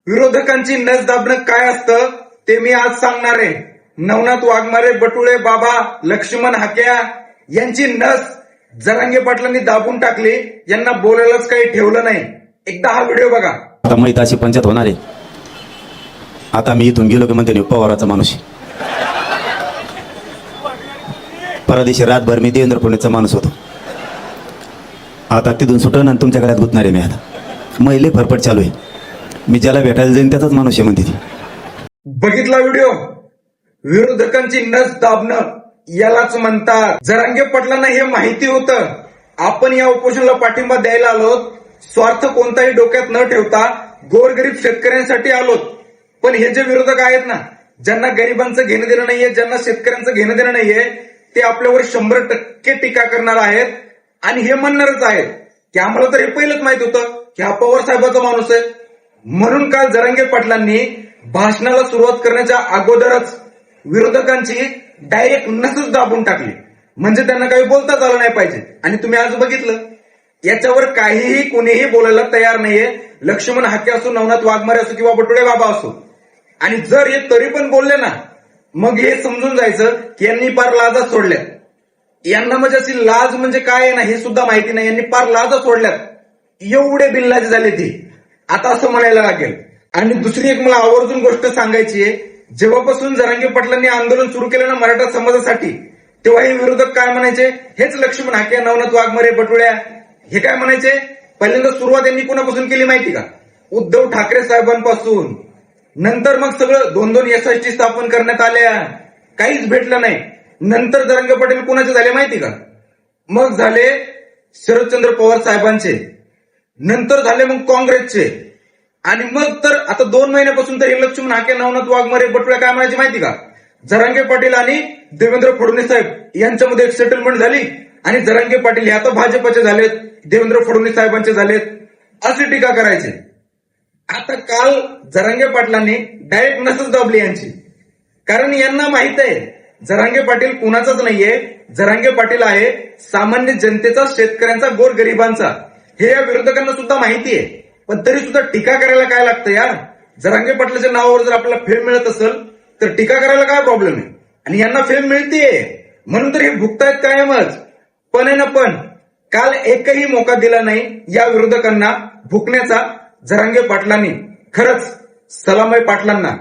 विरोधकांची नस दाबणं काय असतं ते मी आज सांगणार आहे. नवनाथ वाघमारे, बटुळे बाबा, लक्ष्मण हाक्या यांची नस जरांगे पाटलांनी दाबून टाकली. यांना बोलायलाच काही ठेवलं नाही. एकदा हा व्हिडिओ बघा. आता माहित अशी पंचायत होणार आहे. आता मी इथून गेलो की म्हणते पवाराचा माणूस. परदेशी रातभर मी देवेंद्र फडणवीसचा माणूस होतो. आता तिथून सुटन आणि तुमच्या गळ्यात गुतणार आहे मी. आता महिले फरफट चालू आहे. मी ज्याला भेटायला जाईन त्याचाच माणूस आहे म्हणते ती. बघितला व्हिडिओ? विरोधकांची नस दाबणं यालाच म्हणतात. जरांगे पाटलांना हे माहिती होतं आपण या उपोषणाला पाठिंबा द्यायला आलोत. स्वार्थ कोणताही डोक्यात न ठेवता गोरगरीब शेतकऱ्यांसाठी आलोत. पण हे जे विरोधक आहेत ना, ज्यांना गरिबांचं घेणं देणं नाहीये, ज्यांना शेतकऱ्यांचं घेणं देणं नाहीये, ते आपल्यावर 100% टीका करणार आहेत. आणि हे म्हणणारच आहेत की आम्हाला तर हे पहिलंच माहित होतं की हा पवार साहेबाचा माणूस आहे. म्हणून काल जरांगे पाटलांनी भाषणाला सुरुवात करण्याच्या अगोदरच विरोधकांची डायरेक्ट नसच दाबून टाकली. म्हणजे त्यांना काही बोलताच आलं नाही पाहिजे. आणि तुम्ही आज बघितलं, याच्यावर काहीही कोणीही बोलायला तयार नाहीये. लक्ष्मण हाके असो, नवनाथ वाघमारे असो किंवा बटुळे बाबा असो. आणि जर हे तरी पण बोलले ना, मग हे समजून जायचं की यांनी पार लाजा सोडल्यात. यांना म्हणजे अशी लाज म्हणजे काय आहे ना हे सुद्धा माहिती नाही. यांनी पार लाजा सोडल्यात. एवढे बिनलाज झाले ते आता असं म्हणायला लागेल. आणि दुसरी एक मला आवर्जून गोष्ट सांगायची आहे. जेव्हापासून जरांगे पाटलांनी आंदोलन सुरू केलं ना मराठा समाजासाठी, तेव्हा हे विरोधक काय म्हणायचे? हेच लक्ष्मण हाके, नवनाथ वाघमारे, बटुळ्या हे काय म्हणायचे? पहिल्यांदा सुरुवात यांनी कोणापासून केली माहिती का? उद्धव ठाकरे साहेबांपासून. नंतर मग सगळं 2-2 SIT स्थापन करण्यात आल्या. काहीच भेटलं नाही. नंतर जरांगे पाटील कोणाचे झाले माहिती का? मग झाले शरदचंद्र पवार साहेबांचे. नंतर झाले मग काँग्रेसचे. आणि मग तर आता 2 महिन्यापासून तर हे लक्ष्मण हाके, नवनाथ वाघमारे, बटुळ्या काय म्हणायचे माहिती का? जरांगे पाटील आणि देवेंद्र फडणवीस साहेब यांच्यामध्ये एक सेटलमेंट झाली आणि जरांगे पाटील हे आता भाजपचे झालेत, देवेंद्र फडणवीस साहेबांचे झालेत, अशी टीका करायचे. आता काल जरांगे पाटलांनी डायरेक्ट नसच दाबली यांची. कारण यांना माहित आहे जरांगे पाटील कुणाचाच नाहीये. जरांगे पाटील आहे सामान्य जनतेचा, शेतकऱ्यांचा, गोरगरिबांचा. हे या विरोधकांना सुद्धा माहिती आहे. पण तरी सुद्धा टीका करायला काय लागतं यार? जरांगे पाटलाच्या नावावर जर आपल्याला फेम मिळत असेल तर टीका करायला काय प्रॉब्लेम आहे? आणि यांना फेम मिळतेय म्हणून तर हे भुगतायत कायमच. पण आहे ना, पण काल एकही मोका दिला नाही या विरोधकांना भुकण्याचा जरांगे पाटलांनी. खरंच सलाम आहे पाटलांना.